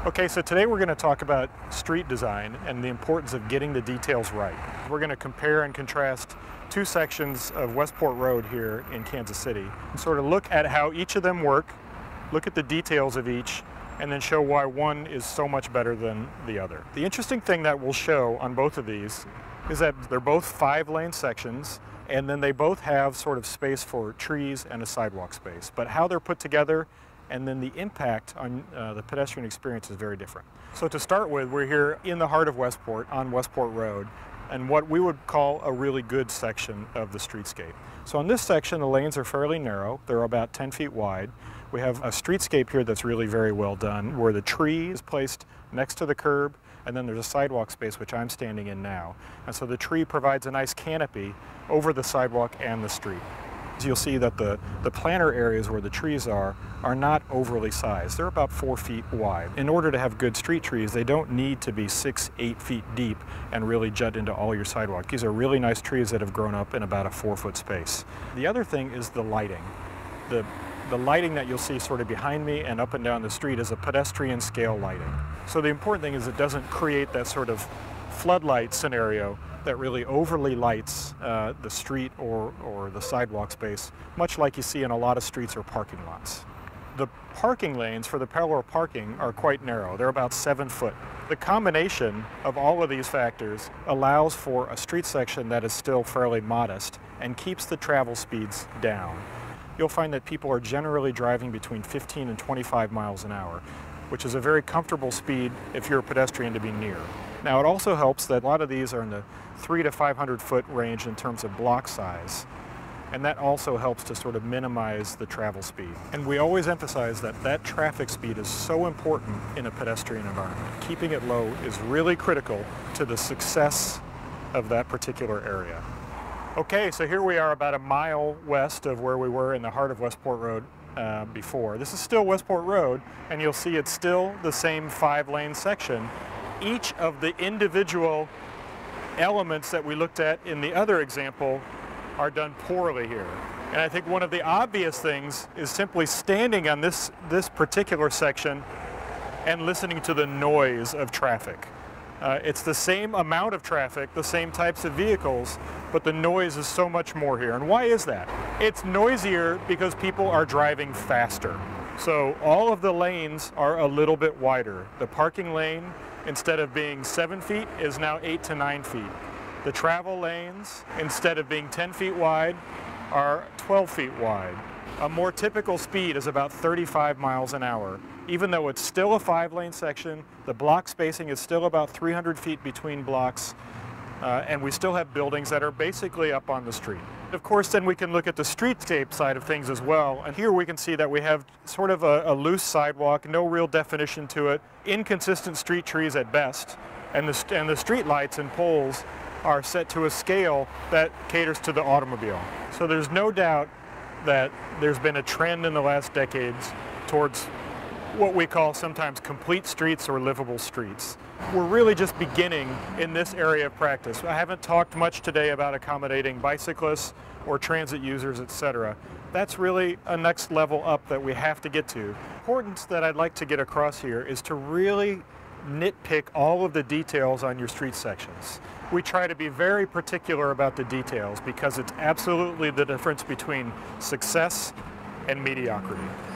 Okay, so today we're going to talk about street design and the importance of getting the details right. We're going to compare and contrast two sections of Westport Road here in Kansas City and sort of look at how each of them work, look at the details of each, and then show why one is so much better than the other. The interesting thing that we'll show on both of these is that they're both 5-lane sections, and then they both have sort of space for trees and a sidewalk space. But how they're put together and then the impact on the pedestrian experience is very different. So to start with, we're here in the heart of Westport on Westport Road, and what we would call a really good section of the streetscape. So on this section, the lanes are fairly narrow. They're about 10 feet wide. We have a streetscape here that's really very well done, where the tree is placed next to the curb, and then there's a sidewalk space, which I'm standing in now. And so the tree provides a nice canopy over the sidewalk and the street. You'll see that the planter areas where the trees are not overly sized. They're about 4 feet wide. In order to have good street trees, they don't need to be 6, 8 feet deep and really jut into all your sidewalk. These are really nice trees that have grown up in about a 4-foot space. The other thing is the lighting. The lighting that you'll see sort of behind me and up and down the street is a pedestrian scale lighting. So the important thing is it doesn't create that sort of floodlight scenario that really overly lights the street or the sidewalk space, much like you see in a lot of streets or parking lots. The parking lanes for the parallel parking are quite narrow. They're about 7 foot. The combination of all of these factors allows for a street section that is still fairly modest and keeps the travel speeds down. You'll find that people are generally driving between 15 and 25 miles an hour, which is a very comfortable speed if you're a pedestrian to be near. Now, it also helps that a lot of these are in the 300 to 500 foot range in terms of block size, and that also helps to sort of minimize the travel speed. And we always emphasize that that traffic speed is so important in a pedestrian environment. Keeping it low is really critical to the success of that particular area. Okay, so here we are about a mile west of where we were in the heart of Westport Road before. This is still Westport Road, and you'll see it's still the same 5-lane section. Each of the individual elements that we looked at in the other example are done poorly here. And I think one of the obvious things is simply standing on this particular section and listening to the noise of traffic. It's the same amount of traffic, the same types of vehicles, but the noise is so much more here. And why is that? It's noisier because people are driving faster. So all of the lanes are a little bit wider. The parking lane, instead of being 7 feet, is now 8 to 9 feet. The travel lanes, instead of being 10 feet wide, are 12 feet wide. A more typical speed is about 35 miles an hour. Even though it's still a 5-lane section, the block spacing is still about 300 feet between blocks, and we still have buildings that are basically up on the street. Of course, then we can look at the streetscape side of things as well, and here we can see that we have sort of a loose sidewalk, no real definition to it, inconsistent street trees at best, and the street lights and poles are set to a scale that caters to the automobile. So there's no doubt that there's been a trend in the last decades towards what we call sometimes complete streets or livable streets. We're really just beginning in this area of practice. I haven't talked much today about accommodating bicyclists or transit users, etc. That's really a next level up that we have to get to. The importance that I'd like to get across here is to really nitpick all of the details on your street sections. We try to be very particular about the details because it's absolutely the difference between success and mediocrity.